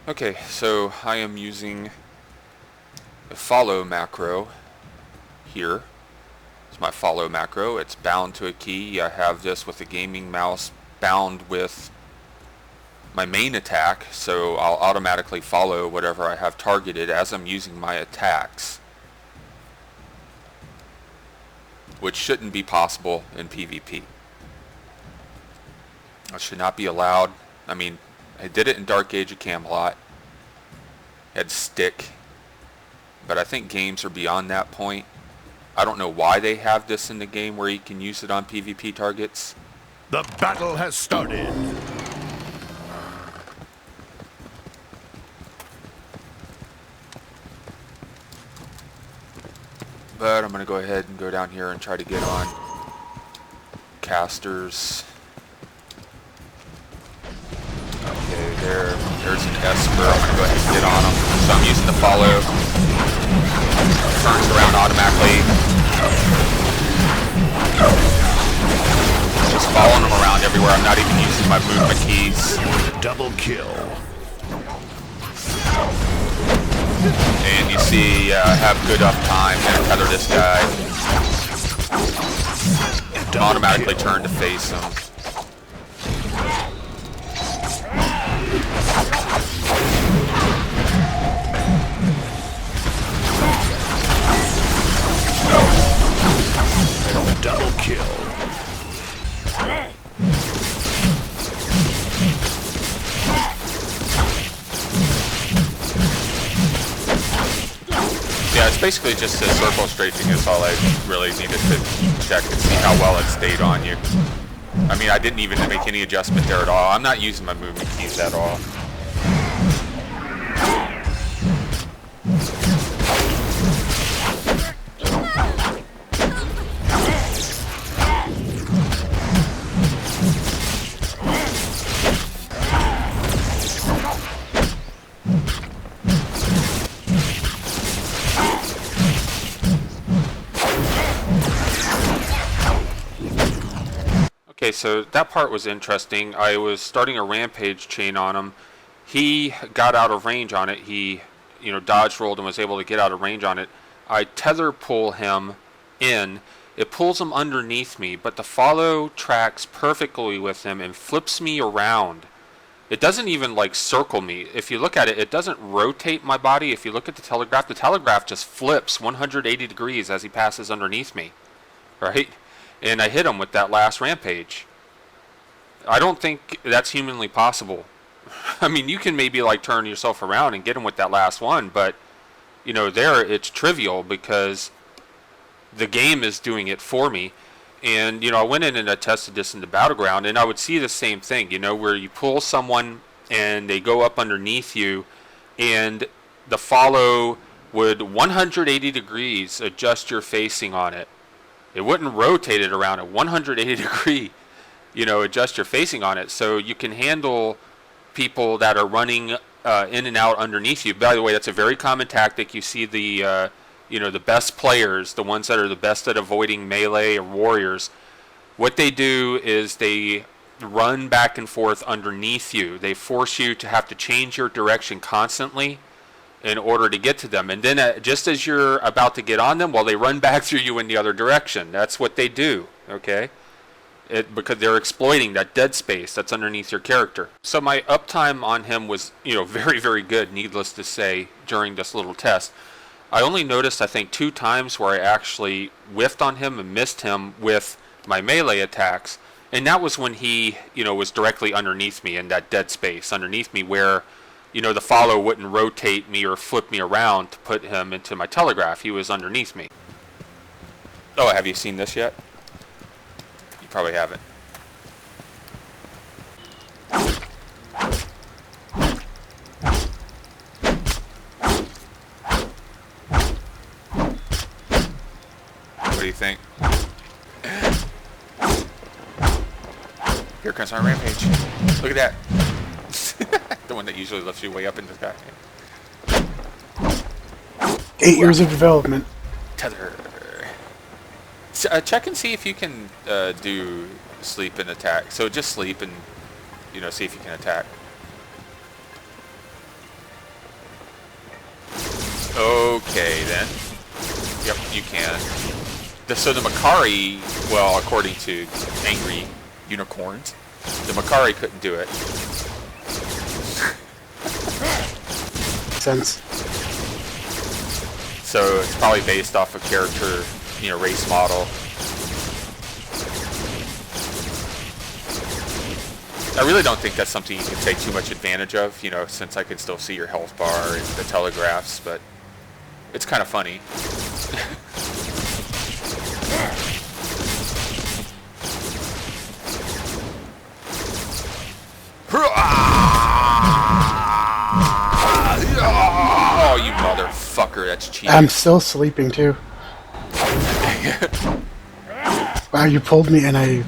Okay, so I am using a follow macro here. It's my follow macro. It's bound to a key. I have this with a gaming mouse bound with my main attack, so I'll automatically follow whatever I have targeted as I'm using my attacks, which shouldn't be possible in PvP. It should not be allowed. I mean, I did it in Dark Age of Camelot. Had stick, but I think games are beyond that point. I don't know why they have this in the game where you can use it on PvP targets. The battle has started. But I'm going to go ahead and go down here and try to get on casters. Okay, there's an Esper. I'm going to go ahead and get on him. So I'm using the follow. Turns around automatically. Just following him around everywhere. I'm not even using my movement keys. Double kill. And you see, I have good uptime and tether this guy. Automatically turn to face him. Double kill. Yeah, it's basically just a circle stretching is all I really needed to check and see how well it stayed on you. I mean, I didn't even make any adjustment there at all. I'm not using my movement keys at all. Okay, so that part was interesting. I was starting a rampage chain on him. He got out of range on it. He, dodge rolled and was able to get out of range on it. I tether pull him in. It pulls him underneath me, but the follow tracks perfectly with him and flips me around. It doesn't even circle me. If you look at it, it doesn't rotate my body. If you look at the telegraph just flips 180 degrees as he passes underneath me, right? And I hit him with that last rampage. I don't think that's humanly possible. I mean, you can maybe turn yourself around and get him with that last one, but there it's trivial because the game is doing it for me. And I went in and I tested this in the battleground, and I would see the same thing. Where you pull someone and they go up underneath you, and the follow would 180 degrees adjust your facing on it. It wouldn't rotate it around at 180 degree, adjust your facing on it. So you can handle people that are running in and out underneath you. By the way, that's a very common tactic. You see the, the best players, the ones that are the best at avoiding melee or warriors. What they do is they run back and forth underneath you. They force you to have to change your direction constantly in order to get to them. And then just as you're about to get on them, well, they run back through you in the other direction. That's what they do, okay? Because they're exploiting that dead space that's underneath your character. So my uptime on him was, very, very good, needless to say, during this little test. I only noticed, I think, 2 times where I actually whiffed on him and missed him with my melee attacks. And that was when he, was directly underneath me in that dead space underneath me where the follow wouldn't rotate me or flip me around to put him into my telegraph. He was underneath me. Oh, have you seen this yet? You probably haven't. What do you think? Here comes our rampage. Look at that. The one that usually lifts you way up in the sky. 8 years of development. Tether. Check and see if you can do sleep and attack. So just sleep and, see if you can attack. Okay, then. Yep, you can. So the Macari, well, according to Angry Unicorns, the Macari couldn't do it. Sense. So it's probably based off a character, you know, race model. I really don't think that's something you can take too much advantage of, you know, since I can still see your health bar and the telegraphs, but it's kind of funny. Oh, you motherfucker, that's cheating. I'm still sleeping too. Wow, you pulled me and I...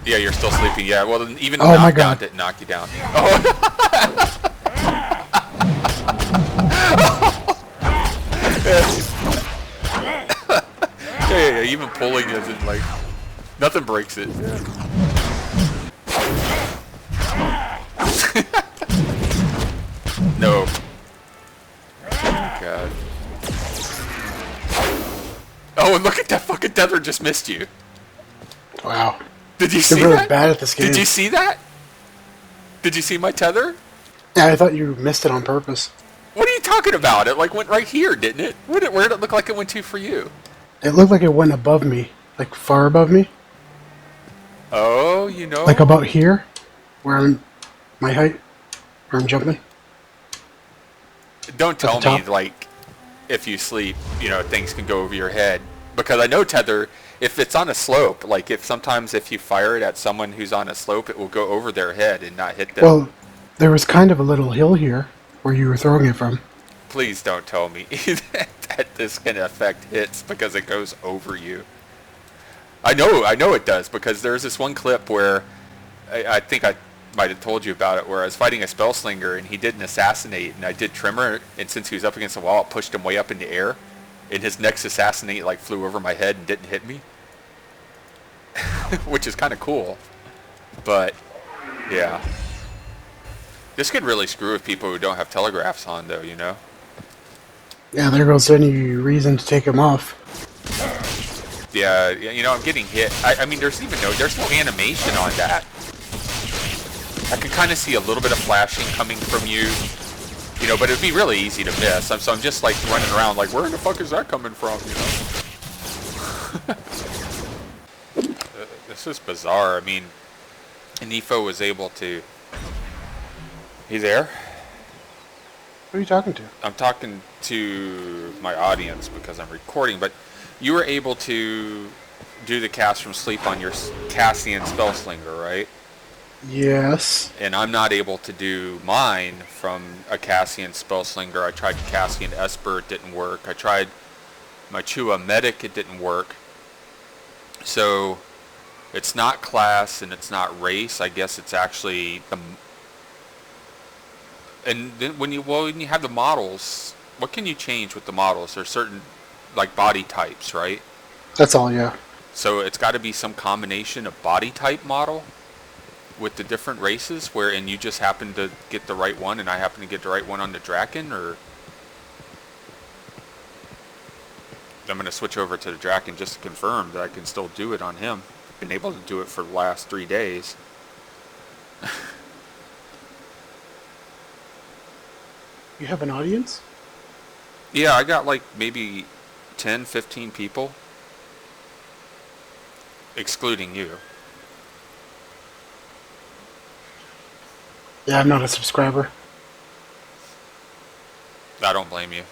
Yeah, you're still sleeping. Yeah, well, then even Oh my knockdown God. didn't knock you down. Oh. Yeah, even pulling isn't like... Nothing breaks it. No. God. Oh, and look at that fucking Tether just missed you. Wow. Did you They're see really that? bad at this game. Did you see that? Did you see my Tether? Yeah, I thought you missed it on purpose. What are you talking about? It like went right here, didn't it? Where did it look like it went to for you? It looked like it went above me. Like far above me. Oh, you know. Like about here. Where I'm... My height. Where I'm jumping. Don't tell the me top? like if you sleep, you know, things can go over your head. Because I know Tether, if it's on a slope, like sometimes if you fire it at someone who's on a slope, it will go over their head and not hit them. Well, there was kind of a little hill here where you were throwing it from. Please don't tell me that this can affect hits because it goes over you. I know it does, because there's this one clip where I think I might have told you about it, where I was fighting a spell slinger and he didn't assassinate, and I did Tremor, and since he was up against the wall, it pushed him way up in the air, and his next assassinate like flew over my head and didn't hit me. Which is kind of cool. But yeah, this could really screw with people who don't have telegraphs on, though, you know. Yeah, there goes any reason to take him off. Yeah, you know, I'm getting hit. I mean, there's no animation on that. I can kind of see a little bit of flashing coming from you, you know, but it'd be really easy to miss. So I'm just like running around like, where in the fuck is that coming from, you know? This is bizarre. I mean, Nefo was able to... You there? Who are you talking to? I'm talking to my audience because I'm recording, but you were able to do the cast from sleep on your Cassian Spellslinger, right? Yes. And I'm not able to do mine from a Cassian Spellslinger. I tried Cassian Esper, it didn't work. I tried my Chua Medic, it didn't work. So it's not class and it's not race. I guess it's actually the... And then when you have the models, what can you change with the models? There's certain like body types, right? That's all, yeah. So it's got to be some combination of body type model with the different races, wherein you just happen to get the right one and I happen to get the right one on the Draken, or... I'm going to switch over to the Draken just to confirm that I can still do it on him. Been able to do it for the last 3 days. You have an audience? Yeah, I got like maybe 10, 15 people. Excluding you. Yeah, I'm not a subscriber. I don't blame you.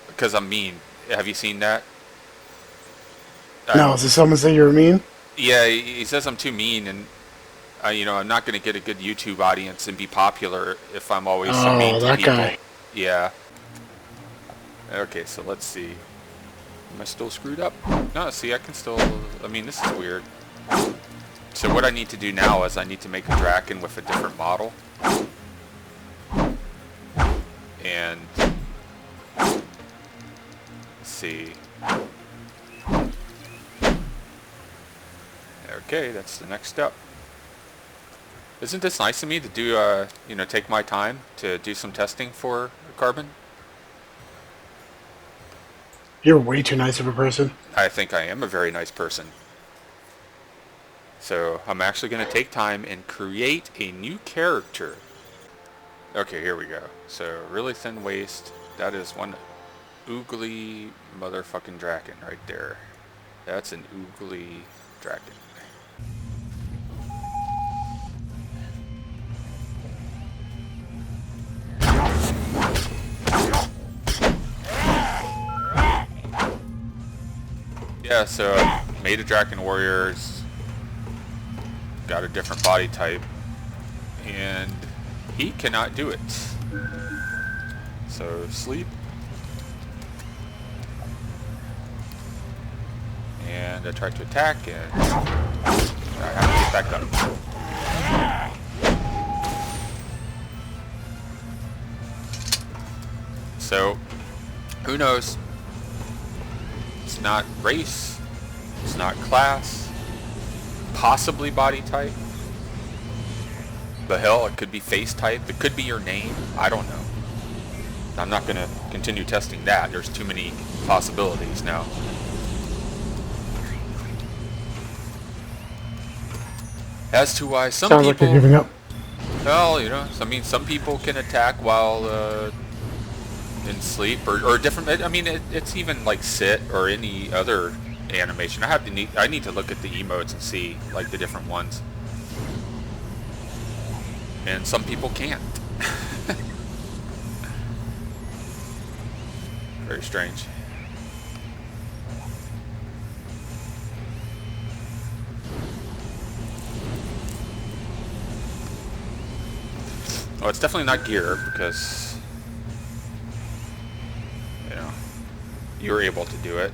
Because I'm mean. Have you seen that? No, does someone say you're mean? Yeah, he says I'm too mean, and you know, I'm not going to get a good YouTube audience and be popular if I'm always so mean to that people. guy. Yeah. Okay, so let's see. Am I still screwed up? No, see, I can still... I mean, this is weird. So what I need to do now is I need to make a Draken with a different model. And... Let's see. Okay, that's the next step. Isn't this nice of me to do, you know, take my time to do some testing for Carbon? You're way too nice of a person. I think I am a very nice person. So I'm actually going to take time and create a new character. Okay, here we go. So really thin waist. That is one oogly motherfucking dragon right there. That's an oogly dragon. Yeah, so I made a dragon warrior. It's got a different body type, and he cannot do it. So sleep, and I tried to attack, and I have to get back up. So who knows? It's not race, it's not class, possibly body type, but hell, it could be face type, it could be your name, I don't know. I'm not going to continue testing that, there's too many possibilities now. As to why some Sounds people... like you're giving up. Well, you know, I mean, some people can attack while in sleep, or different. I mean, it's even like sit or any other animation. I need to look at the emotes and see like the different ones. And some people can't. Very strange. Well, it's definitely not gear because, you know, you're able to do it.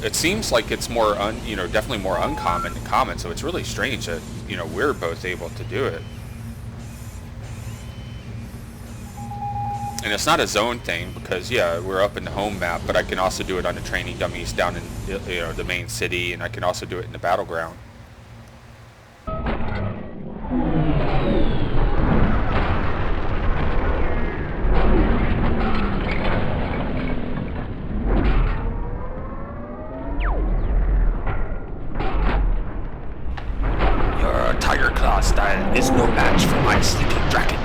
It seems like it's more, definitely more uncommon than common, so it's really strange that, you know, we're both able to do it. And it's not a zone thing because, yeah, we're up in the home map, but I can also do it on the training dummies down in, you know, the main city, and I can also do it in the battleground. Your tiger claw style is no match for my sleeping dragon.